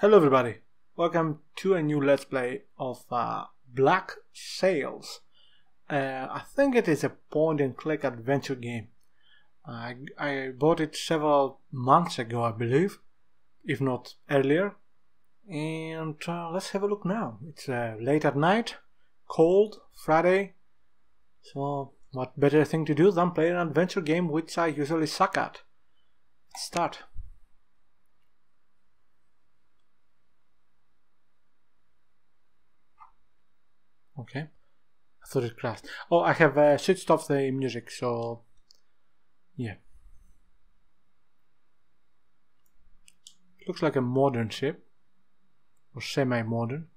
Hello everybody, welcome to a new Let's Play of Black Sails. I think it is a point and click adventure game. I bought it several months ago, I believe, if not earlier. And let's have a look now. It's late at night, cold, Friday. So what better thing to do than play an adventure game, which I usually suck at. Let's start. Okay, I thought it crashed. Oh, I have switched off the music, so yeah. Looks like a modern ship, or semi-modern.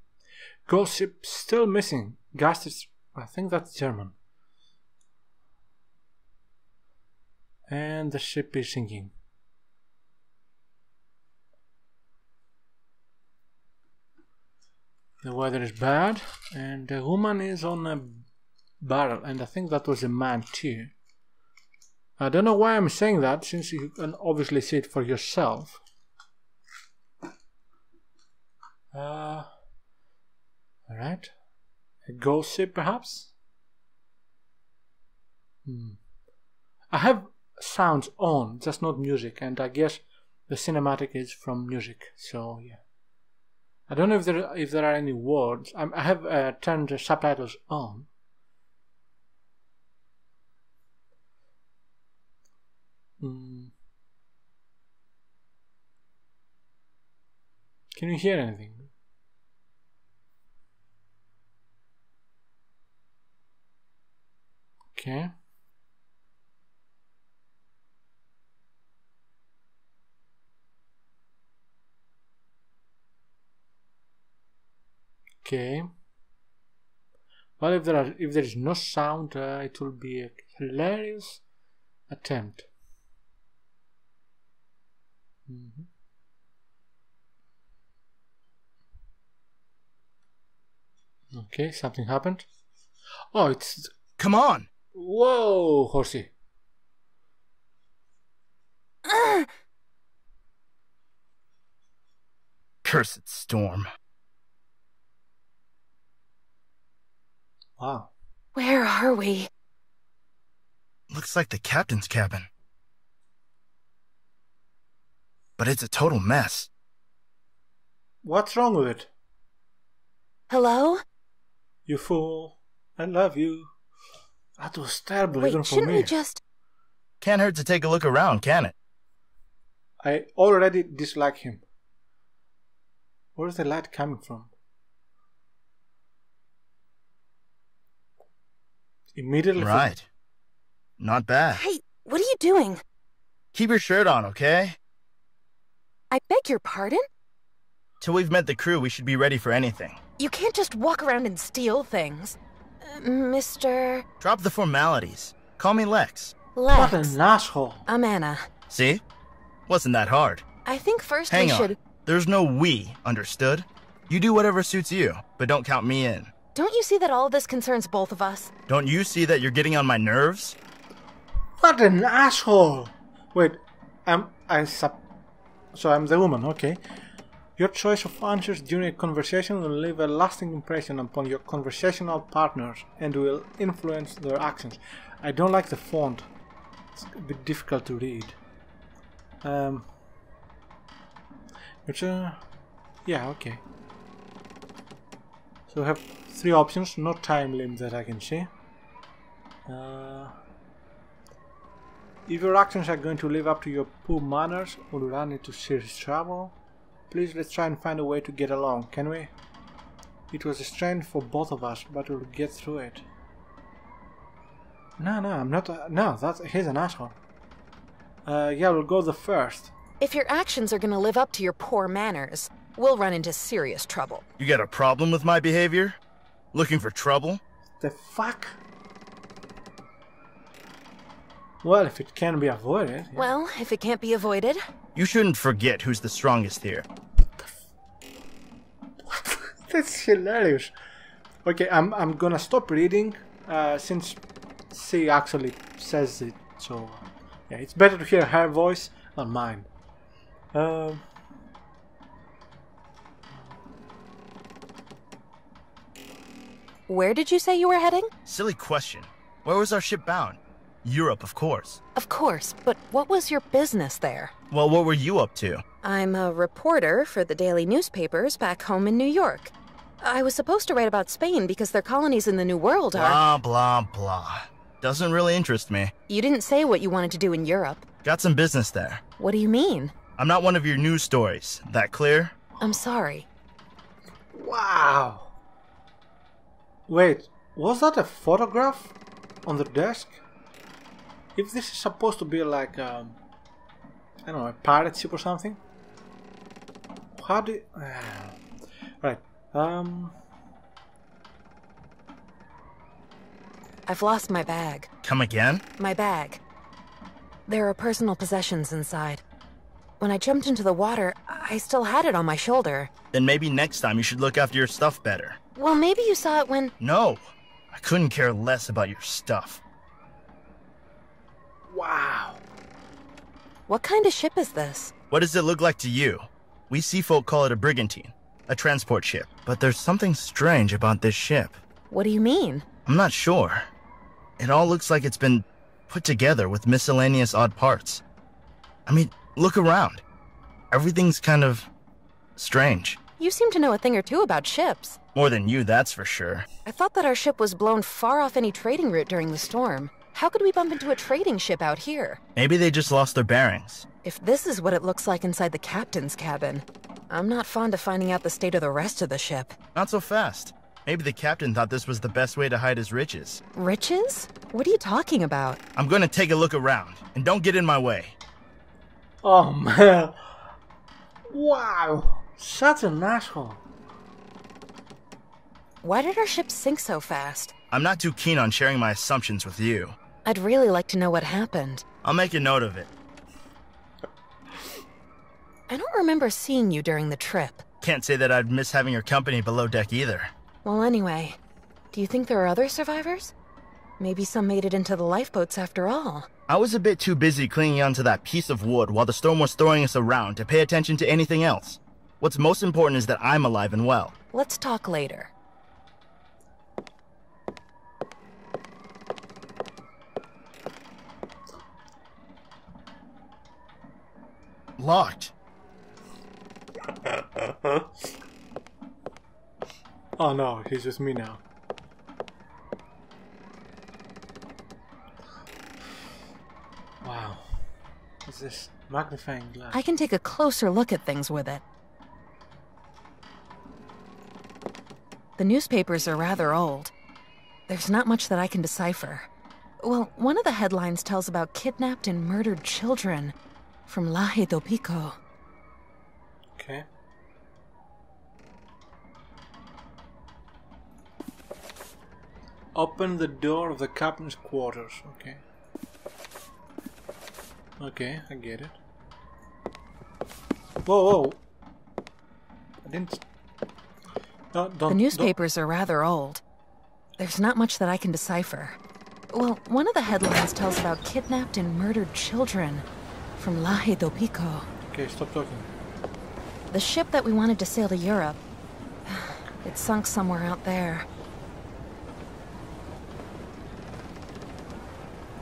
Ghost ship still missing. Gast is, I think that's German. And the ship is sinking. The weather is bad, and the woman is on a barrel, and I think that was a man too. I don't know why I'm saying that, since you can obviously see it for yourself. Alright. A ghost ship, perhaps? I have sounds on, just not music, and I guess the cinematic is from music, so yeah. I don't know if there are any words. I have turned the subtitles on. Can you hear anything? Okay. Okay. Well, if there is no sound, it will be a hilarious attempt. Okay, something happened. Oh, it's... Come on! Whoa, horsey. Cursed storm. Wow. Where are we? Looks like the captain's cabin. But it's a total mess. What's wrong with it? Hello? You fool. I love you. That was terrible, Wait, even for shouldn't me. we just... Can't hurt to take a look around, can it? I already dislike him. Where's the light coming from? Immediately. Right. Not bad. Hey, what are you doing? Keep your shirt on, okay? I beg your pardon? Till we've met the crew, we should be ready for anything. You can't just walk around and steal things. Mr... Drop the formalities. Call me Lex. What Lex. an asshole. I'm Anna. See? Wasn't that hard. I think first Hang we on. should... There's no we, understood? You do whatever suits you, but don't count me in. Don't you see that all of this concerns both of us? Don't you see that you're getting on my nerves? What an asshole. Wait, so I'm the woman, okay. Your choice of answers during a conversation will leave a lasting impression upon your conversational partners and will influence their actions. I don't like the font. It's a bit difficult to read. Yeah, okay. So we have three options, no time limit that I can see. If your actions are going to live up to your poor manners or run into serious trouble, please let's try and find a way to get along, can we? It was a strain for both of us, but we'll get through it. No, I'm not. No, he's an asshole. Yeah, we'll go the first. If your actions are gonna live up to your poor manners, we'll run into serious trouble. You got a problem with my behavior? Looking for trouble? The fuck? Well, if it can be avoided. Yeah. Well, if it can't be avoided... You shouldn't forget who's the strongest here. That's hilarious. Okay, I'm gonna stop reading since she actually says it. So yeah, it's better to hear her voice than mine. Where did you say you were heading? Silly question. Where was our ship bound? Europe, of course. Of course, but what was your business there? Well, what were you up to? I'm a reporter for the daily newspapers back home in New York. I was supposed to write about Spain because their colonies in the New World are... Blah, blah, blah. Doesn't really interest me. You didn't say what you wanted to do in Europe. Got some business there. What do you mean? I'm not one of your news stories. That clear? I'm sorry. Wow. Wait, was that a photograph on the desk? If this is supposed to be like, I don't know, a pirate ship or something? How do... Right, I've lost my bag. Come again? My bag. There are personal possessions inside. When I jumped into the water, I still had it on my shoulder. Then maybe next time you should look after your stuff better. Well, maybe you saw it when... No, I couldn't care less about your stuff. wow. What kind of ship is this? What does it look like to you? We sea folk call it a brigantine, a transport ship. But there's something strange about this ship. What do you mean? I'm not sure. It all looks like it's been put together with miscellaneous odd parts. I mean, look around. Everything's kind of strange. You seem to know a thing or two about ships. More than you, that's for sure. I thought that our ship was blown far off any trading route during the storm. How could we bump into a trading ship out here? Maybe they just lost their bearings. If this is what it looks like inside the captain's cabin, I'm not fond of finding out the state of the rest of the ship. Not so fast. Maybe the captain thought this was the best way to hide his riches. Riches? What are you talking about? I'm gonna take a look around, and don't get in my way. Oh man. Wow. Such an asshole. Why did our ship sink so fast? I'm not too keen on sharing my assumptions with you. I'd really like to know what happened. I'll make a note of it. I don't remember seeing you during the trip. Can't say that I'd miss having your company below deck either. Well, anyway, do you think there are other survivors? Maybe some made it into the lifeboats after all. I was a bit too busy clinging onto that piece of wood while the storm was throwing us around to pay attention to anything else. What's most important is that I'm alive and well. Let's talk later. Locked. Oh no, he's just me now. Wow. What's this? Magnifying glass. I can take a closer look at things with it. The newspapers are rather old. There's not much that I can decipher. Well, one of the headlines tells about kidnapped and murdered children from Laje do Pico. Okay. Open the door of the captain's quarters. Okay. Okay, I get it. Whoa, whoa. I didn't... No, don't... The newspapers are rather old. There's not much that I can decipher. Well, one of the headlines tells about kidnapped and murdered children from Laje do Pico. Okay, stop talking. The ship that we wanted to sail to Europe, it sunk somewhere out there.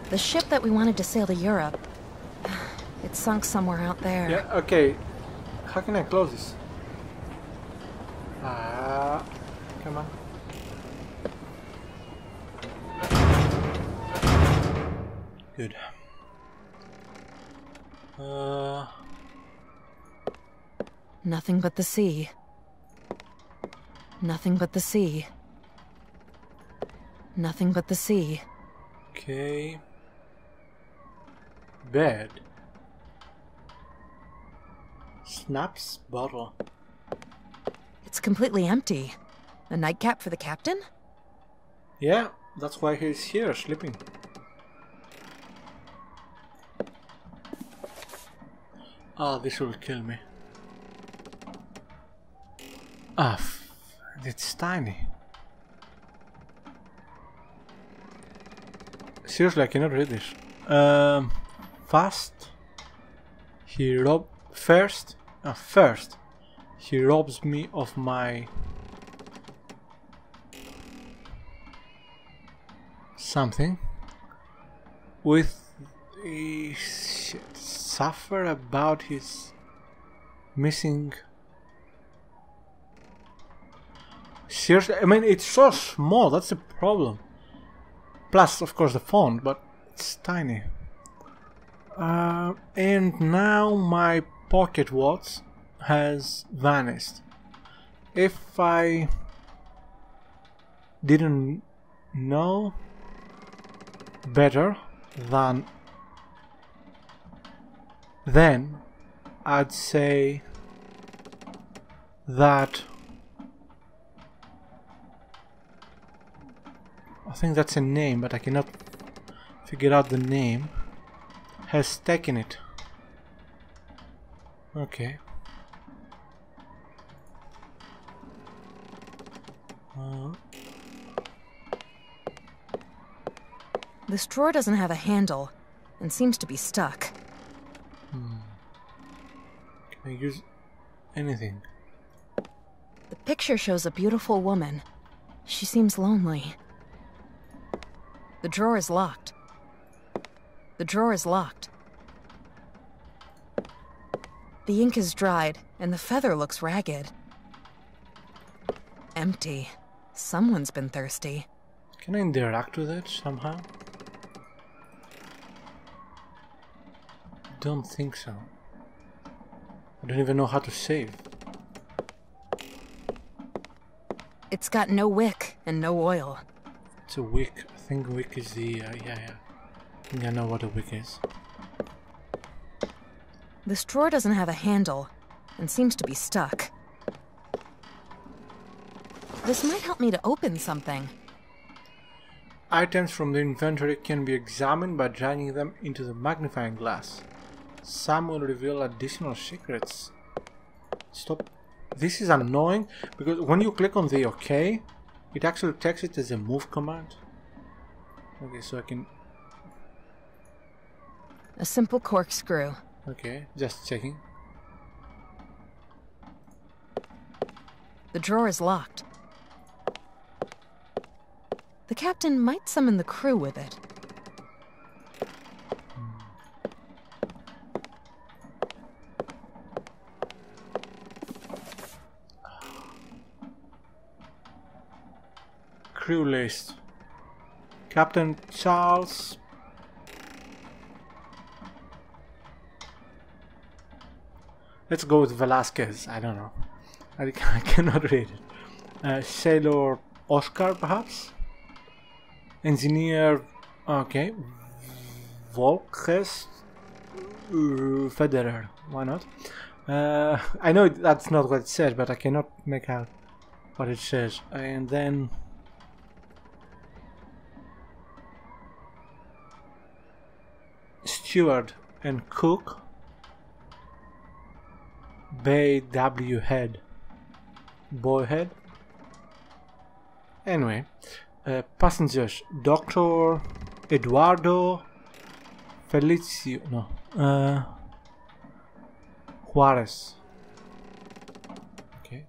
The ship that we wanted to sail to Europe, it sunk somewhere out there. Yeah, okay. How can I close this? Come on. Good. Nothing but the sea. Nothing but the sea. Nothing but the sea. Okay. Bed. Snaps bottle. It's completely empty. A nightcap for the captain? Yeah, that's why he's here sleeping. Oh, this will kill me. Ah, it's tiny. Seriously, I cannot read this. Fast. First, he robs me of my something with a suffer about his missing. Seriously, I mean, it's so small, that's the problem. Plus, of course, the font, but it's tiny. And now my pocket watch has vanished. If I didn't know better than then, I'd say that I think that's a name, but I cannot figure out the name, has taken it. Okay. This drawer doesn't have a handle and seems to be stuck. Can I use anything? The picture shows a beautiful woman. She seems lonely. The drawer is locked. The drawer is locked. The ink is dried, and the feather looks ragged. Empty. Someone's been thirsty. Can I interact with it somehow? Don't think so. I don't even know how to save. It's got no wick and no oil. It's a wick. I think wick is the... yeah. I think I know what a wick is. This drawer doesn't have a handle and seems to be stuck. This might help me to open something. Items from the inventory can be examined by dragging them into the magnifying glass. Some will reveal additional secrets. Stop. This is annoying because when you click on the OK, it actually takes it as a move command. Okay, so I can... A simple corkscrew. Okay, just checking. The drawer is locked. The captain might summon the crew with it. Crew list. Captain Charles. Let's go with Velasquez. I don't know. I cannot read it. Sailor Oscar, perhaps? Engineer... Okay. Volkes Federer. Why not? I know that's not what it says, but I cannot make out what it says. And then... Steward and cook. Bay W head. Boy head. Anyway, passengers: Dr. Eduardo Felicio. No. Juarez. Okay.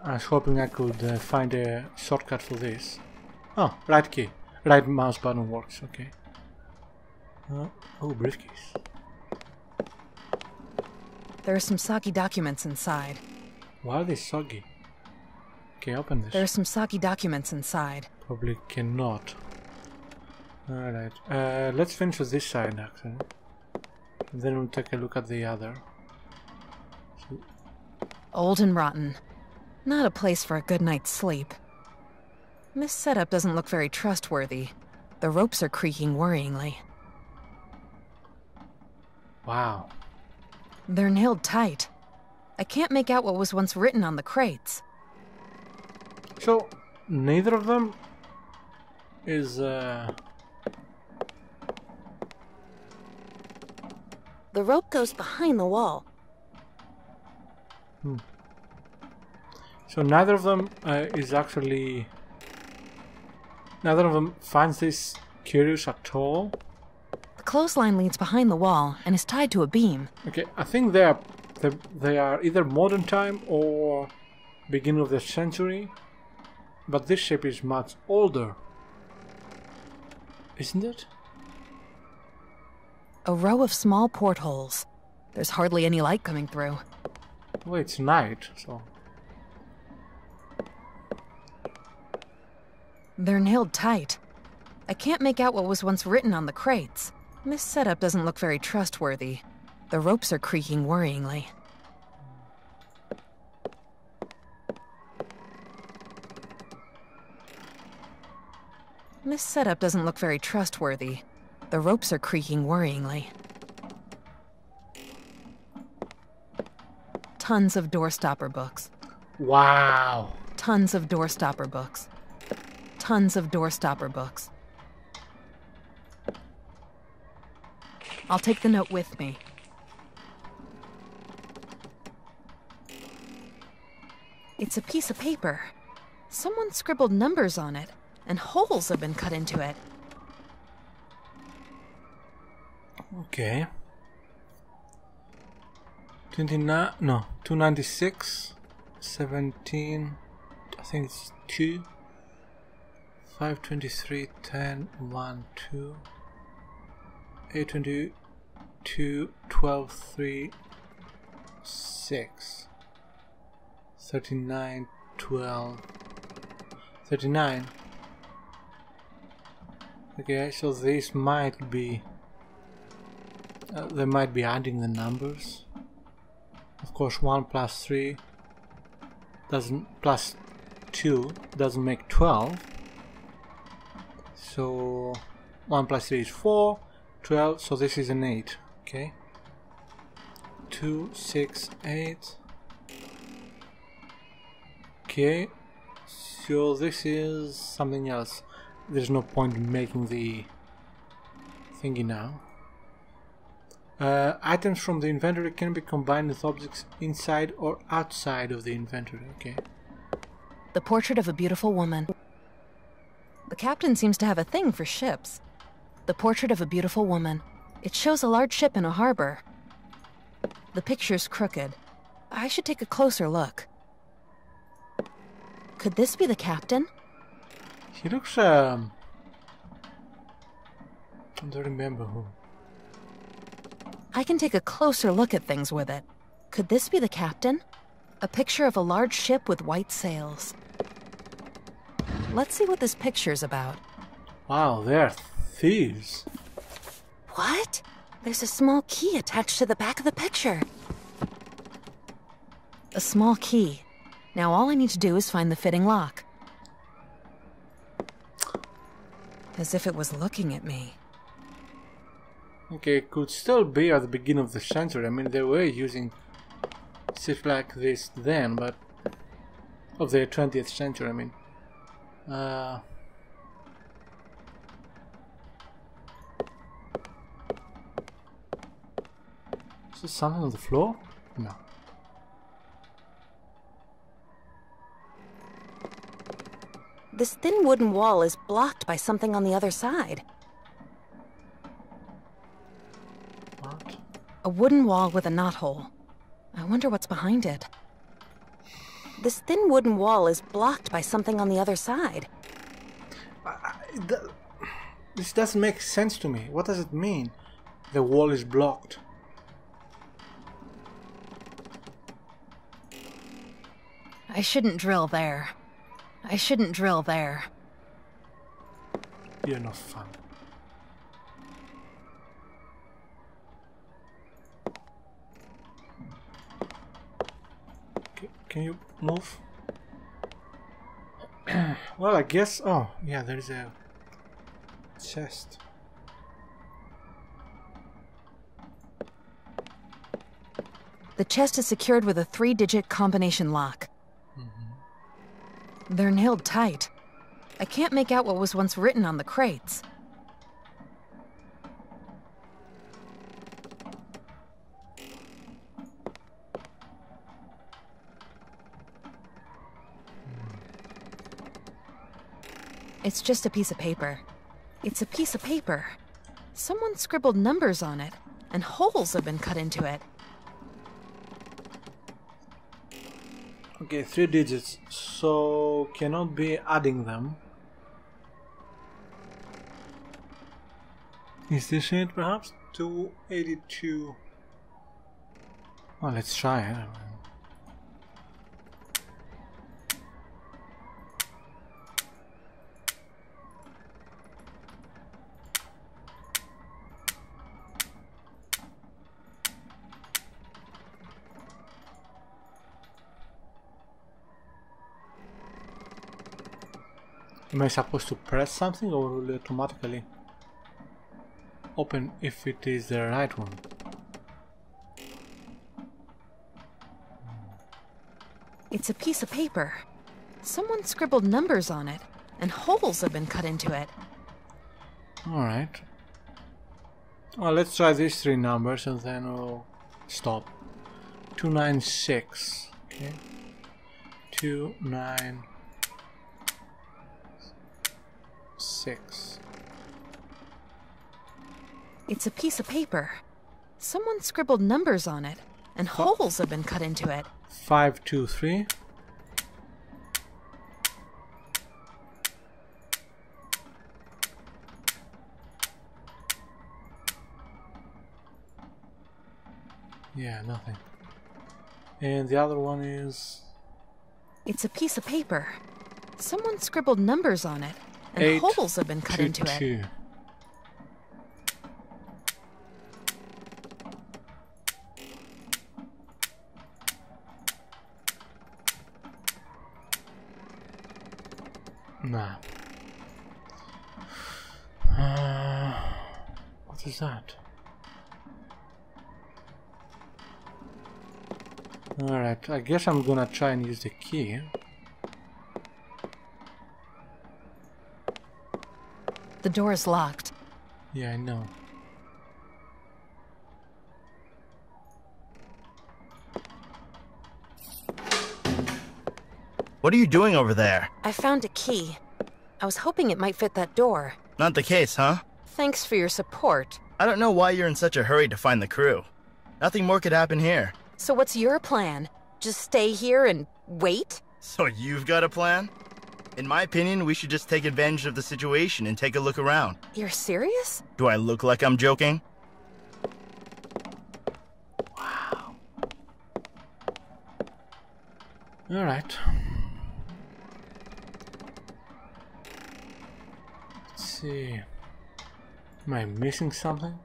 I was hoping I could find a shortcut for this. Oh, right key. Right mouse button works, okay. Oh, briefcase. There are some soggy documents inside. Why are they soggy? Okay, open this. There are some soggy documents inside. Probably cannot. Alright, let's finish with this side actually. And then we'll take a look at the other. So, Old and rotten. Not a place for a good night's sleep. This setup doesn't look very trustworthy. The ropes are creaking worryingly. wow. They're nailed tight. I can't make out what was once written on the crates. So, neither of them is, The rope goes behind the wall. So neither of them is actually... Neither of them finds this curious at all. The clothesline leads behind the wall and is tied to a beam. Okay, I think they are either modern time or beginning of the century, but this ship is much older, isn't it? A row of small portholes. There's hardly any light coming through. Well, it's night, so... They're nailed tight. I can't make out what was once written on the crates. This setup doesn't look very trustworthy. The ropes are creaking worryingly. This setup doesn't look very trustworthy. The ropes are creaking worryingly. Tons of doorstopper books. Wow! Tons of doorstopper books. Tons of doorstopper books. I'll take the note with me. It's a piece of paper. Someone scribbled numbers on it, and holes have been cut into it. Okay. 29, no, 296, 17, I think it's 2, 523, 10, 1, 2, 822, 12, 3, 6, 39, 12, 39. Okay, so this might be, they might be adding the numbers. Of course, 1 plus 3 doesn't, plus 2 doesn't make 12. So 1 plus 3 is 4, 12, so this is an 8, okay? 2, 6, 8. Okay, so this is something else. There's no point in making the thingy now. Items from the inventory can be combined with objects inside or outside of the inventory. Okay. The portrait of a beautiful woman. The captain seems to have a thing for ships. The portrait of a beautiful woman. It shows a large ship in a harbor. The picture's crooked. I should take a closer look. Could this be the captain? He looks, I don't remember who. I can take a closer look at things with it. Could this be the captain? A picture of a large ship with white sails. Let's see what this picture's about. Wow, they're thieves. What? There's a small key attached to the back of the picture. A small key. Now all I need to do is find the fitting lock. As if it was looking at me. Okay, it could still be at the beginning of the century. I mean, they were using ships like this then, but of the 20th century, I mean. Is there something on the floor? No. This thin wooden wall is blocked by something on the other side. What? A wooden wall with a knothole. I wonder what's behind it. This thin wooden wall is blocked by something on the other side. This doesn't make sense to me. What does it mean? The wall is blocked. I shouldn't drill there. I shouldn't drill there. You're no fun. Can you move? Well, I guess... Oh, yeah, there's a chest. The chest is secured with a 3-digit combination lock. They're nailed tight. I can't make out what was once written on the crates. It's just a piece of paper. It's a piece of paper. Someone scribbled numbers on it, and holes have been cut into it. Okay, 3 digits, so cannot be adding them. Is this it perhaps? 282. Well, let's try it. Am I supposed to press something, or will it automatically open if it is the right one? It's a piece of paper. Someone scribbled numbers on it, and holes have been cut into it. Alright. Well, let's try these 3 numbers and then we'll stop. 296. Okay. 296. It's a piece of paper. Someone scribbled numbers on it, and holes have been cut into it. 523. Yeah, nothing. And the other one is... It's a piece of paper. Someone scribbled numbers on it, and holes have been cut into it. Nah. What is that? Alright, I guess I'm gonna try and use the key. The door is locked. Yeah, I know. What are you doing over there? I found a key. I was hoping it might fit that door. Not the case, huh? Thanks for your support. I don't know why you're in such a hurry to find the crew. Nothing more could happen here. So what's your plan? Just stay here and wait? So you've got a plan? In my opinion, we should just take advantage of the situation and take a look around. You're serious? Do I look like I'm joking? Wow. Alright. Let's see. Am I missing something?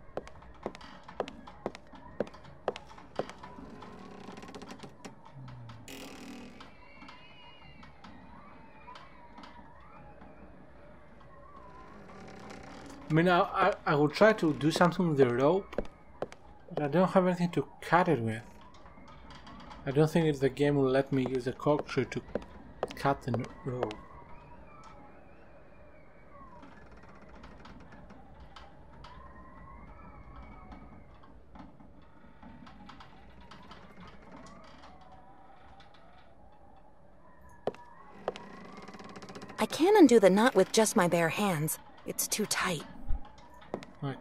I mean, I will try to do something with the rope, but I don't have anything to cut it with. I don't think the game will let me use a corkscrew to cut the rope. I can't undo the knot with just my bare hands. It's too tight.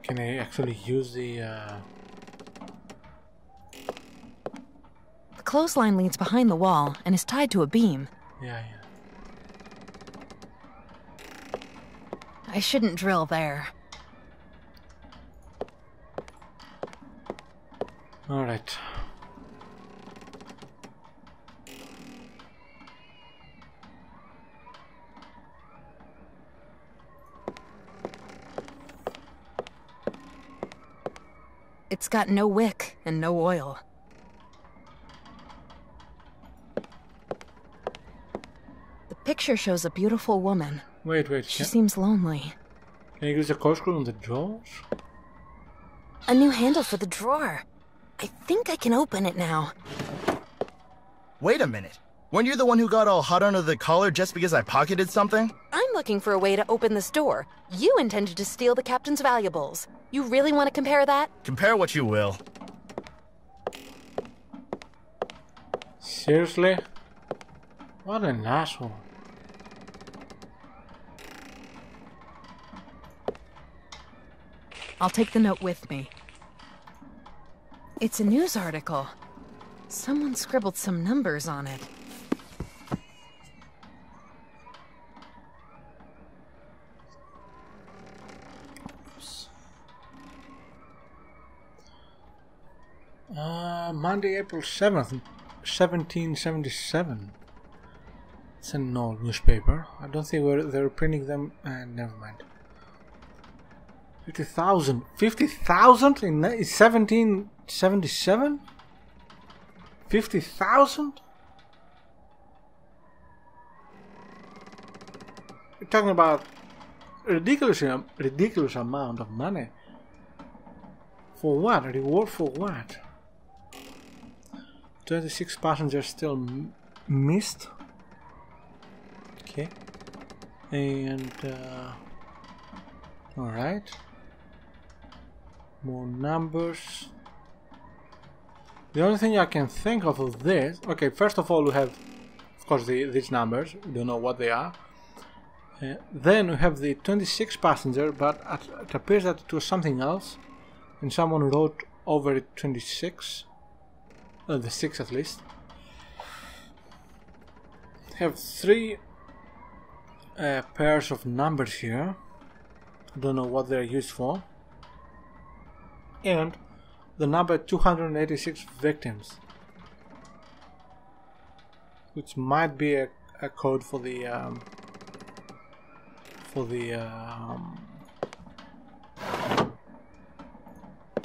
Can I actually use the... The clothesline leads behind the wall and is tied to a beam. Yeah. I shouldn't drill there. Alright. It's got no wick and no oil. The picture shows a beautiful woman. Wait. She seems lonely. Can you use the corkscrew on the drawers? A new handle for the drawer. I think I can open it now. Wait a minute. Weren't you the one who got all hot under the collar just because I pocketed something? I'm looking for a way to open this door. You intended to steal the captain's valuables. You really want to compare that? Compare what you will. Seriously? What an asshole. I'll take the note with me. It's a news article. Someone scribbled some numbers on it. Monday, April 7th, 1777. It's an old newspaper. I don't think they're printing them. Never mind. 50,000. 50,000 in 1777? 50,000? We're talking about a ridiculous amount of money. For what? A reward for what? 26 passengers still missed. Okay. And alright. More numbers. The only thing I can think of this. Okay, first of all we have, of course, these numbers. We don't know what they are. Then we have the 26 passenger, but it appears that it was something else. And someone wrote over it 26. The 6 at least. Have 3 pairs of numbers here. I don't know what they're used for. And the number 286 victims, which might be a code for the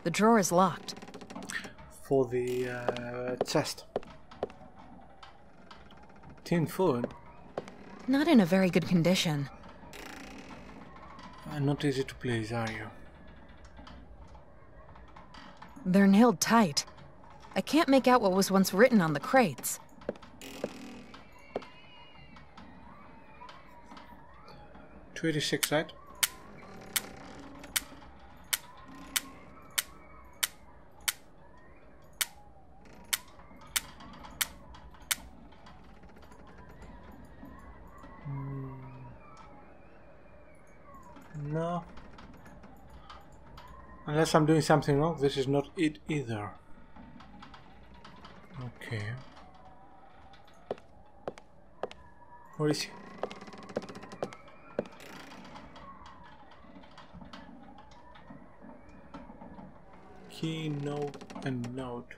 The drawer is locked. For the chest. Tin food. Not in a very good condition. Not easy to please, are you? They're nailed tight. I can't make out what was once written on the crates. $286, right? No. Unless I'm doing something wrong, this is not it either. Okay. Where is he? Key, note, and note.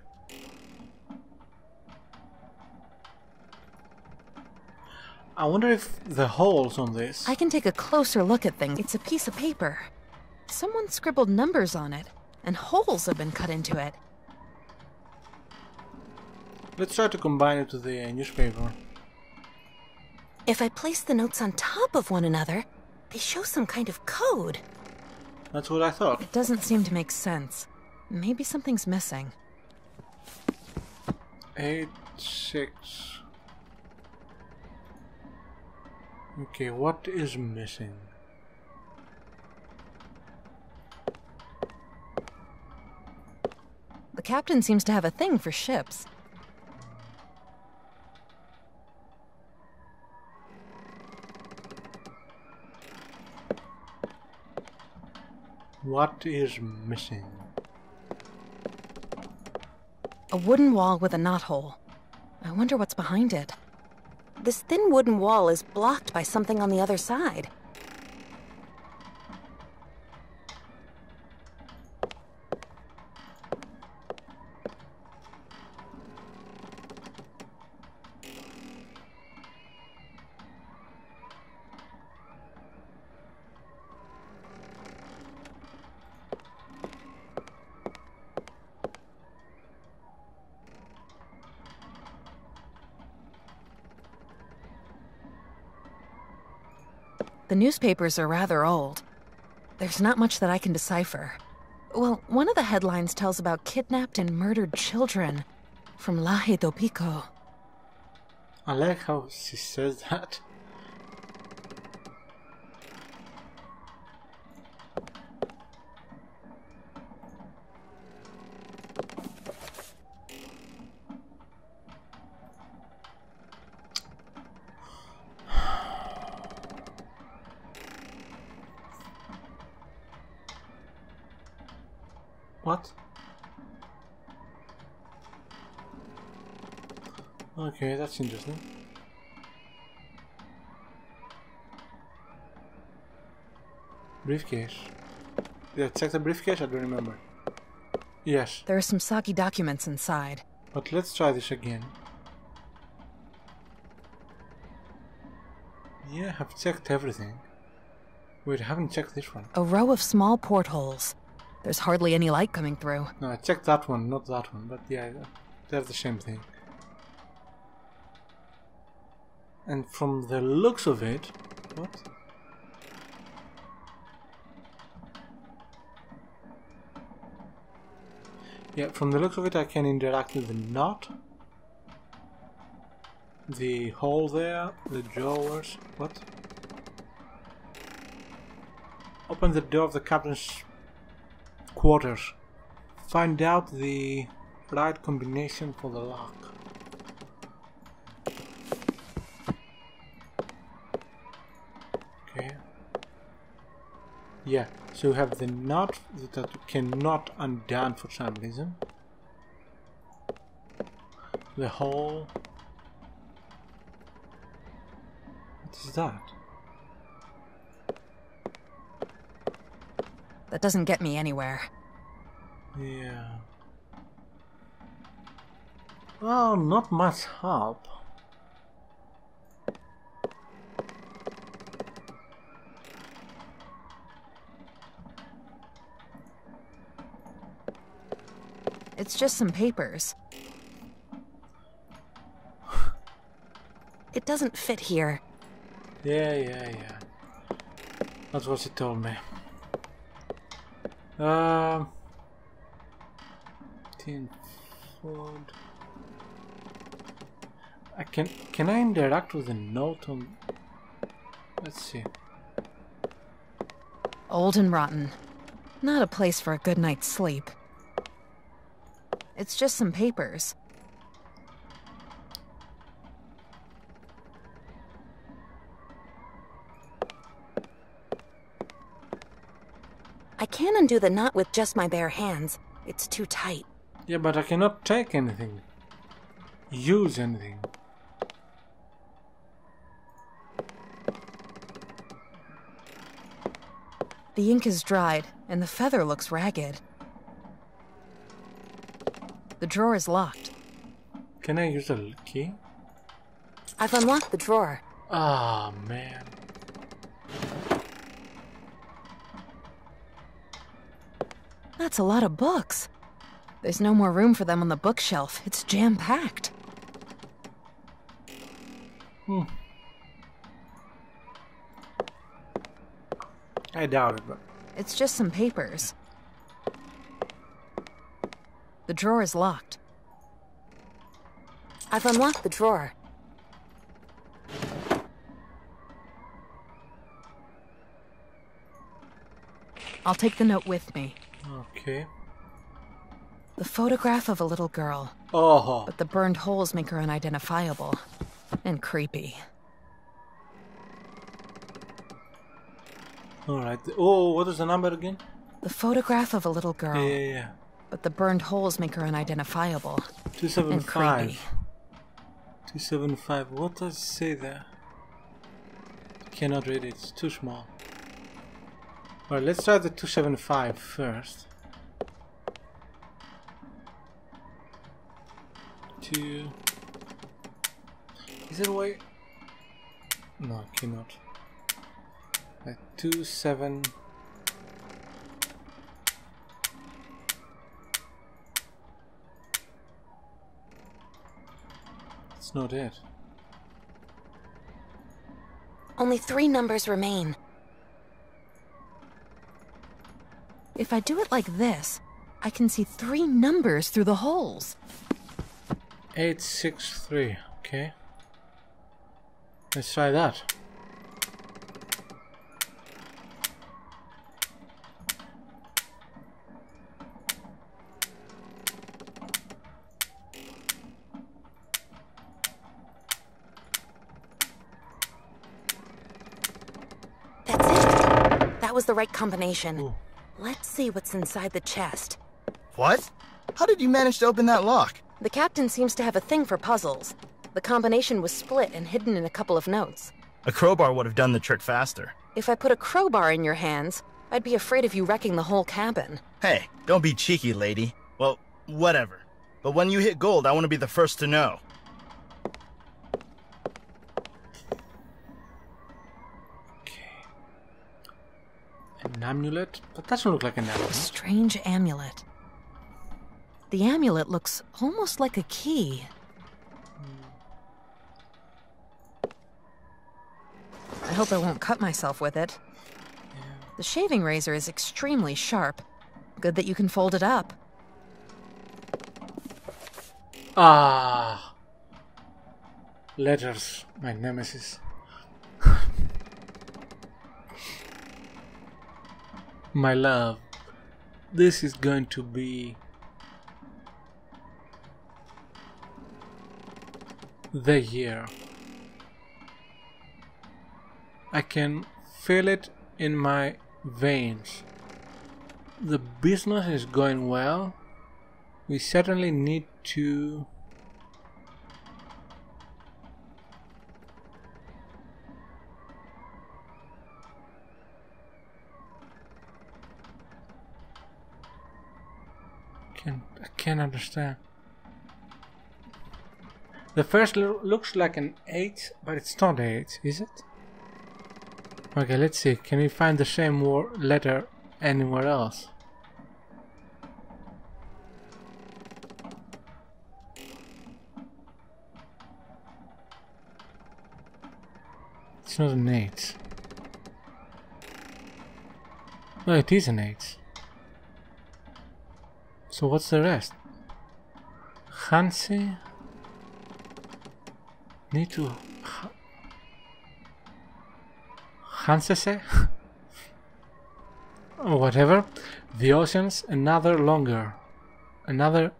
I wonder if the holes on this... I can take a closer look at things. It's a piece of paper. Someone scribbled numbers on it, and holes have been cut into it. Let's try to combine it to the newspaper. If I place the notes on top of one another, they show some kind of code. That's what I thought. It doesn't seem to make sense. Maybe something's missing. 8, 6... Okay, what is missing? The captain seems to have a thing for ships. What is missing? A wooden wall with a knothole. I wonder what's behind it. This thin wooden wall is blocked by something on the other side. The newspapers are rather old. There's not much that I can decipher. Well, one of the headlines tells about kidnapped and murdered children from Laje do Pico. I like how she says that. What? Okay, that's interesting. Briefcase. Did I check the briefcase? I don't remember. Yes. There are some Saki documents inside. But let's try this again. Yeah, I've checked everything. Wait, I haven't checked this one. A row of small portholes. There's hardly any light coming through. No, I checked that one, not that one. But yeah, they're the same thing. And from the looks of it... What? Yeah, from the looks of it I can interact with the knot. The hole there, the drawers... What? Open the door of the captain's quarters. Find out the right combination for the lock. Okay. Yeah, so we have the knot that cannot undone for some reason. The hole. What is that? That doesn't get me anywhere. Yeah. Well, not much help. It's just some papers. It doesn't fit here. Yeah. That's what she told me. Tin food. Can I interact with the note on? Let's see. Old and rotten. Not a place for a good night's sleep. It's just some papers. I can't undo the knot with just my bare hands. It's too tight. Yeah, but I cannot take anything. Use anything. The ink is dried, and the feather looks ragged. The drawer is locked. Can I use a key? I've unlocked the drawer. Ah, man. That's a lot of books. There's no more room for them on the bookshelf. It's jam-packed. I doubt it, but... It's just some papers. The drawer is locked. I've unlocked the drawer. I'll take the note with me. Okay. The photograph of a little girl. Oh. But the burned holes make her unidentifiable. And creepy. Alright. Oh, what is the number again? The photograph of a little girl. Yeah. But the burned holes make her unidentifiable. 275. And creepy. 275. What does it say there? Cannot read it. It's too small. Alright, let's try the 275 first. 2. Is there a way? No, I cannot. 27. It's not it. Only 3 numbers remain. If I do it like this, I can see 3 numbers through the holes. 863, okay. Let's try that. That's it. That was the right combination. Ooh. Let's see what's inside the chest. What? How did you manage to open that lock? The captain seems to have a thing for puzzles. The combination was split and hidden in a couple of notes. A crowbar would have done the trick faster. If I put a crowbar in your hands, I'd be afraid of you wrecking the whole cabin. Hey, don't be cheeky, lady. Well, whatever. But when you hit gold, I want to be the first to know. Okay. An amulet? That doesn't look like an A amulet. strange amulet. The amulet looks almost like a key. I hope I won't cut myself with it. The shaving razor is extremely sharp. Good that you can fold it up. Ah. Letters, my nemesis. My love, this is going to be the year. I can feel it in my veins. The business is going well. We certainly need to I can't understand. The first looks like an 8, but it's not 8, is it? Okay, let's see. Can we find the same letter anywhere else? It's not an 8. No, it is an 8. So what's the rest? Hansi? Need to... Hansese? Or whatever. The oceans, another longer. Another...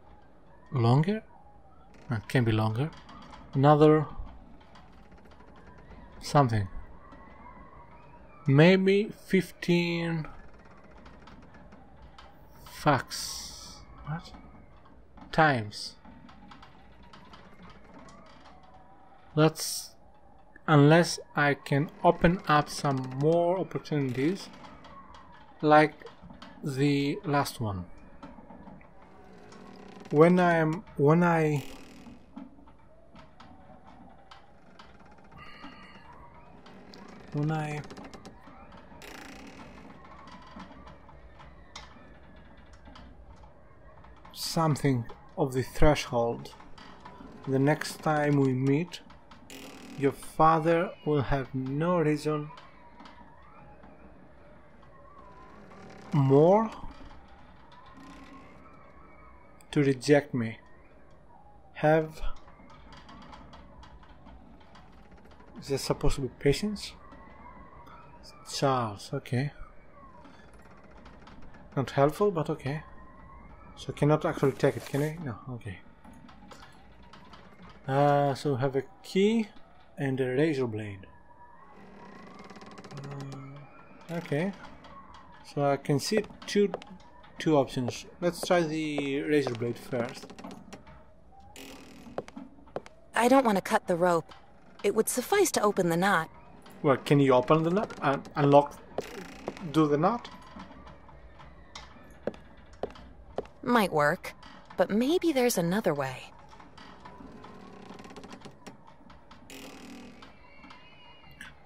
Longer? No, it can't be longer. Another... Something. Maybe 15... Facts. What? Times. That's... Unless I can open up some more opportunities like the last one. When I something of the threshold, the next time we meet, your father will have no reason more to reject me. Is there supposed to be patience? Charles, okay. Not helpful, but okay. So cannot actually take it, can I? No, okay. So we have a key and a razor blade. Okay. So I can see two options. Let's try the razor blade first. I don't want to cut the rope. It would suffice to open the knot. Well, can you open the knot and do the knot? Might work, but maybe there's another way.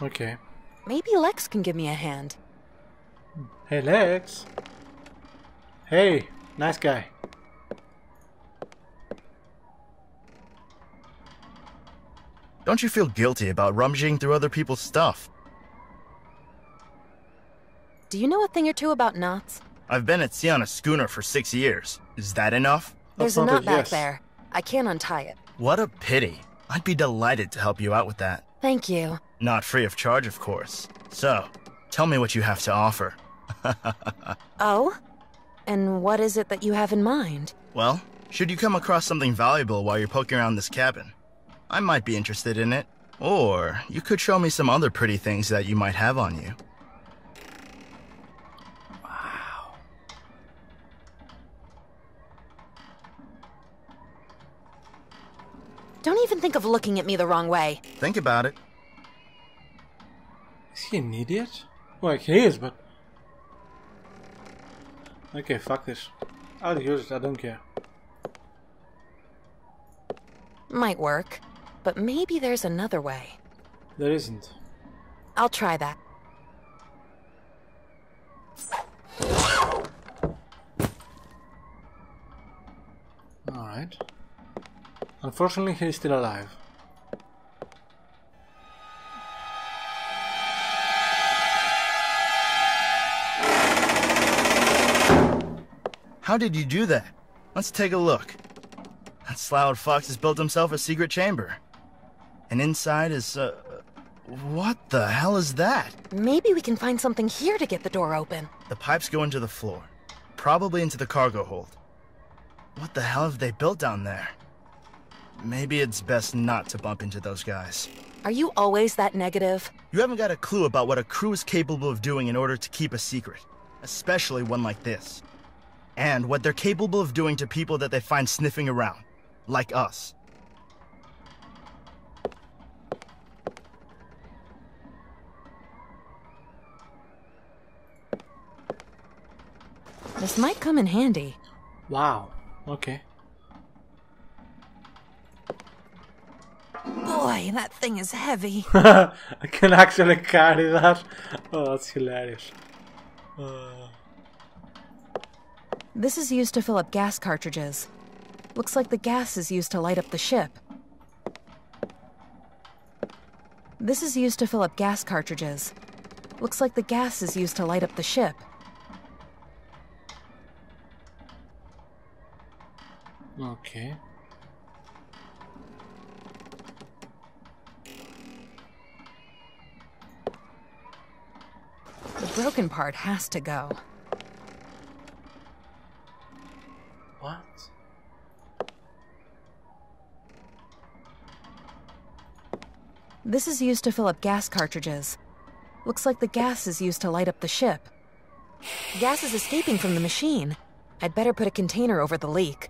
Okay. Maybe Lex can give me a hand. Hey, Lex. Hey, nice guy. Don't you feel guilty about rummaging through other people's stuff? Do you know a thing or two about knots? I've been at sea on a schooner for 6 years. Is that enough? There's a not a knot back yes. there. I can't untie it. What a pity. I'd be delighted to help you out with that. Thank you. Not free of charge, of course. So, tell me what you have to offer. Oh? And what is it that you have in mind? Well, should you come across something valuable while you're poking around this cabin, I might be interested in it. Or you could show me some other pretty things that you might have on you. Wow. Don't even think of looking at me the wrong way. Think about it. Is he an idiot? Well, he is, but... Okay, fuck this. I'll use it, I don't care. Might work, but maybe there's another way. There isn't. I'll try that. Alright. Unfortunately, he's still alive. How did you do that? Let's take a look. That Slough Fox has built himself a secret chamber. And inside is, what the hell is that? Maybe we can find something here to get the door open. The pipes go into the floor. Probably into the cargo hold. What the hell have they built down there? Maybe it's best not to bump into those guys. Are you always that negative? You haven't got a clue about what a crew is capable of doing in order to keep a secret. Especially one like this. And what they're capable of doing to people that they find sniffing around. Like us. This might come in handy. Wow. Okay. Boy, that thing is heavy. I can actually carry that. Oh, that's hilarious. This is used to fill up gas cartridges. Looks like the gas is used to light up the ship. This is used to fill up gas cartridges. Looks like the gas is used to light up the ship. Okay. The broken part has to go. What? This is used to fill up gas cartridges. Looks like the gas is used to light up the ship. Gas is escaping from the machine. I'd better put a container over the leak.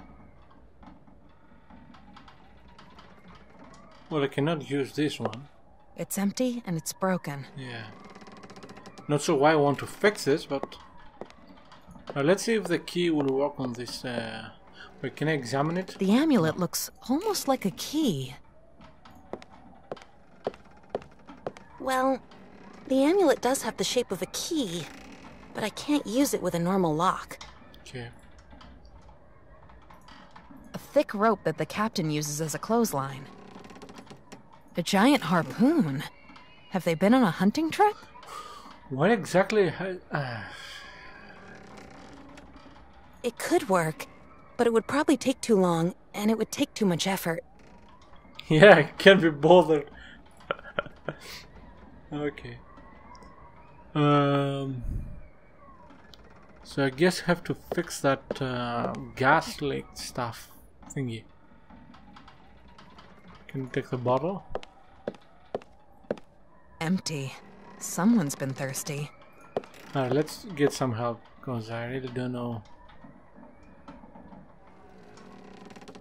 Well, I cannot use this one. It's empty and it's broken. Yeah. Not sure why I want to fix this, but... let's see if the key will work on this. Wait, can I examine it? The amulet looks almost like a key. Well, the amulet does have the shape of a key, but I can't use it with a normal lock. Okay. A thick rope that the captain uses as a clothesline. A giant harpoon. Have they been on a hunting trip? What exactly It could work, but it would probably take too long, and it would take too much effort. Yeah, I can't be bothered. Okay. So I guess I have to fix that gas leak stuff thingy. Can you take the bottle? Empty. Someone's been thirsty. Alright, let's get some help, because I really don't know.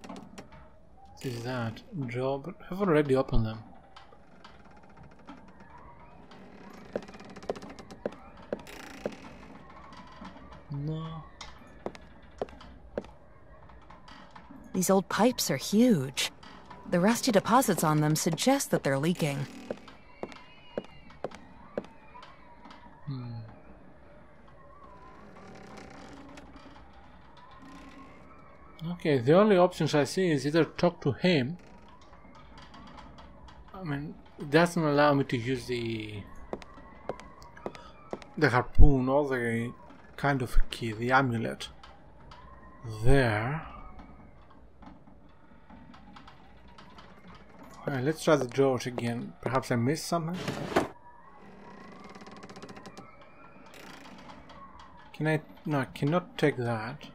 What is that? Job? I've already opened them. No. These old pipes are huge. The rusty deposits on them suggest that they're leaking. Okay, the only options I see is either talk to him. I mean, it doesn't allow me to use the harpoon or the kind of key, the amulet. There. Alright, let's try the drawers again. Perhaps I missed something? Can I... No, I cannot take that.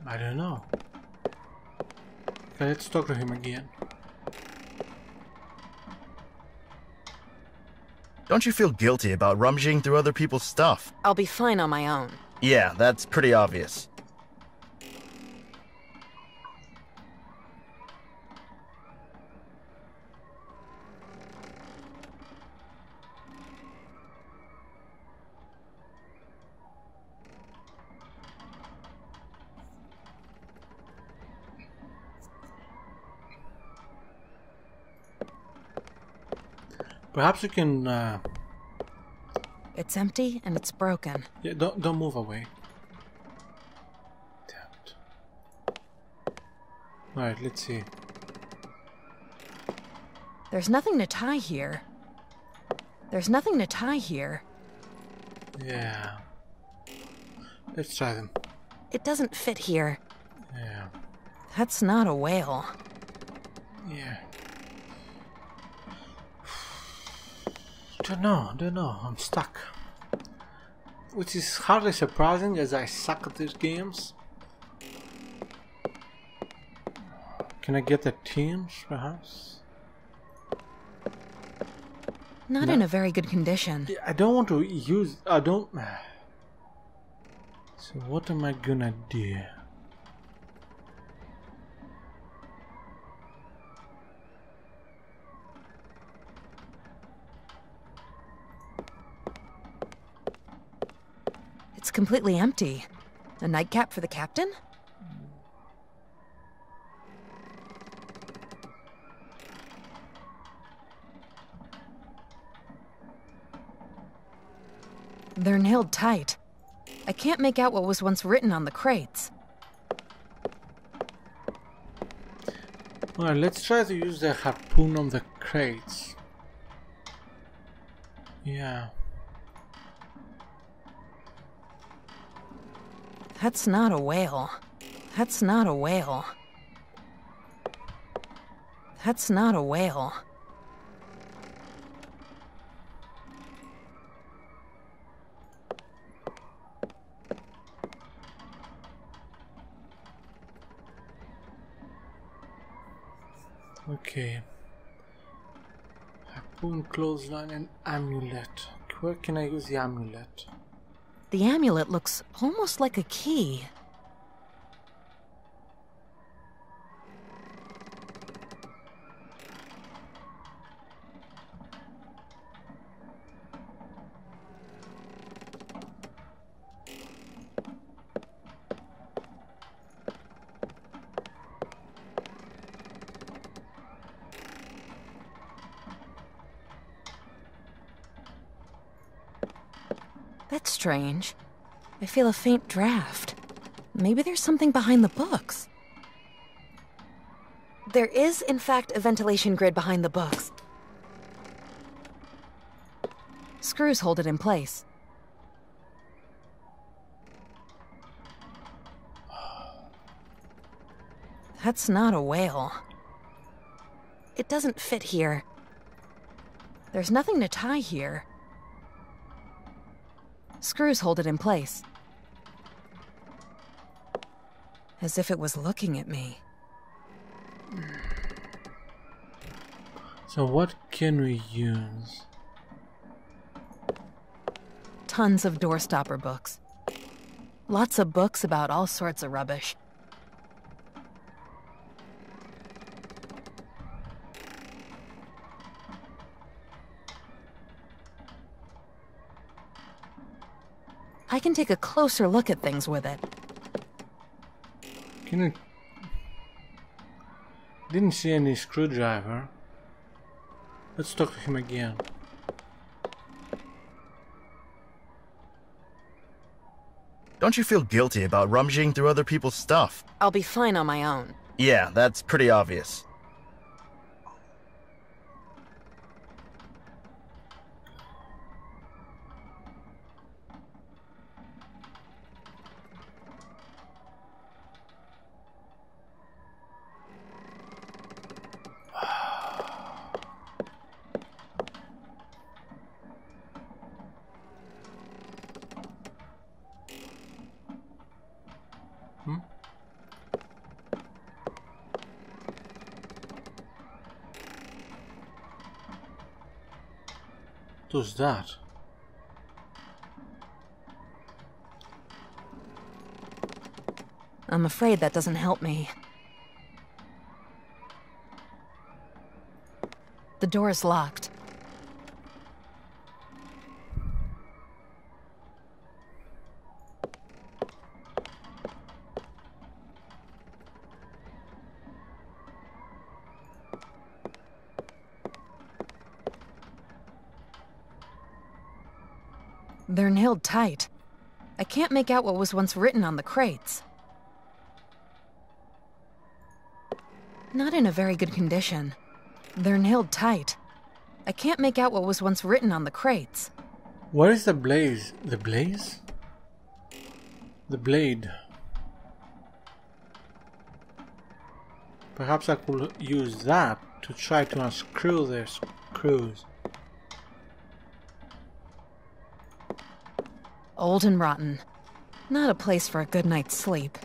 I don't know. Okay, let's talk to him again. Don't you feel guilty about rummaging through other people's stuff? I'll be fine on my own. Yeah, that's pretty obvious. Perhaps you can. It's empty and it's broken. Yeah, don't move away. Damn it. All right, let's see. There's nothing to tie here. There's nothing to tie here. Yeah. Let's try them. It doesn't fit here. Yeah. That's not a whale. Yeah. Don't know. I'm stuck. Which is hardly surprising as I suck at these games. Can I get the teams, perhaps? Not in a very good condition. Yeah, I don't want to use... I don't... So what am I gonna do? It's completely empty. A nightcap for the captain? They're nailed tight. I can't make out what was once written on the crates. Alright, let's try to use the harpoon on the crates. Yeah. That's not a whale. That's not a whale. That's not a whale. Okay. Harpoon, clothesline, and amulet. Where can I use the amulet? The amulet looks almost like a key. That's strange. I feel a faint draft. Maybe there's something behind the books. There is, in fact, a ventilation grid behind the books. Screws hold it in place. That's not a whale. It doesn't fit here. There's nothing to tie here. Screws hold it in place. As if it was looking at me. So what can we use? Tons of doorstopper books. Lots of books about all sorts of rubbish. I can take a closer look at things with it. Can I... Didn't see any screwdriver. Let's talk to him again. Don't you feel guilty about rummaging through other people's stuff? I'll be fine on my own. Yeah, that's pretty obvious. What's that? I'm afraid that doesn't help me. The door's locked. They're nailed tight. I can't make out what was once written on the crates. Not in a very good condition. They're nailed tight. I can't make out what was once written on the crates. Where is the blaze? The blaze? The blade. Perhaps I could use that to try to unscrew their screws. Old and rotten. Not a place for a good night's sleep.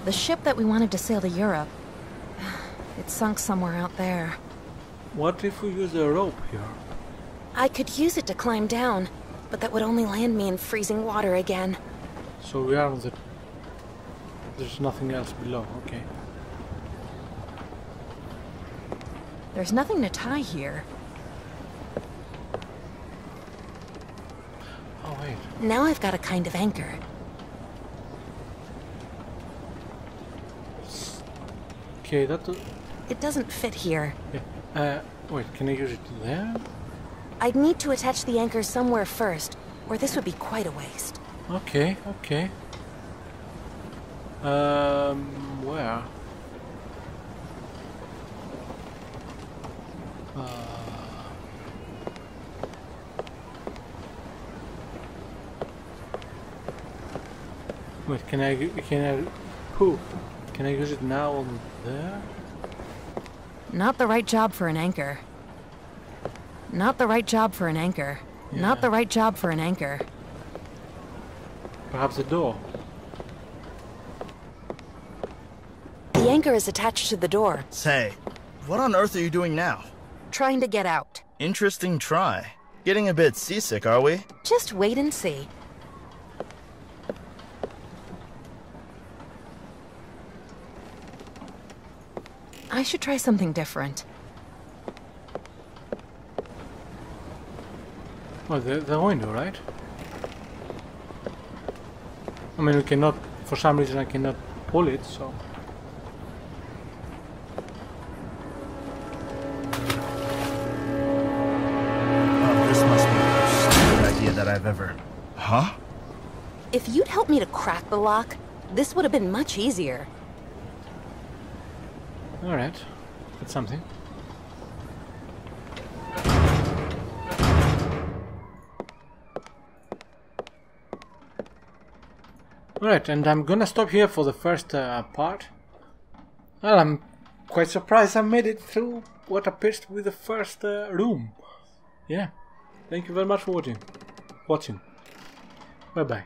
The ship that we wanted to sail to Europe, it sunk somewhere out there. What if we use a rope here? I could use it to climb down, but that would only land me in freezing water again. So we are on the... There's nothing else below, okay. There's nothing to tie here. Oh wait. Now I've got a kind of anchor. Okay, that... It doesn't fit here. Yeah. Wait, can I use it there? I'd need to attach the anchor somewhere first, or this would be quite a waste. Okay, okay. Where? Wait, can I use it now on there? Not the right job for an anchor. Not the right job for an anchor. Yeah. Not the right job for an anchor. Perhaps the door? The anchor is attached to the door. Say, what on earth are you doing now? Trying to get out. Interesting try. Getting a bit seasick, are we? Just wait and see. I should try something different. Well, the window, right? I mean, we cannot, for some reason I cannot pull it, so... Oh, this must be the most stupid idea that I've ever... Huh? If you'd helped me to crack the lock, this would have been much easier. Alright, that's something. Alright, and I'm gonna stop here for the first part. Well, I'm quite surprised I made it through what appears to be the first room. Yeah, thank you very much for watching. Bye bye.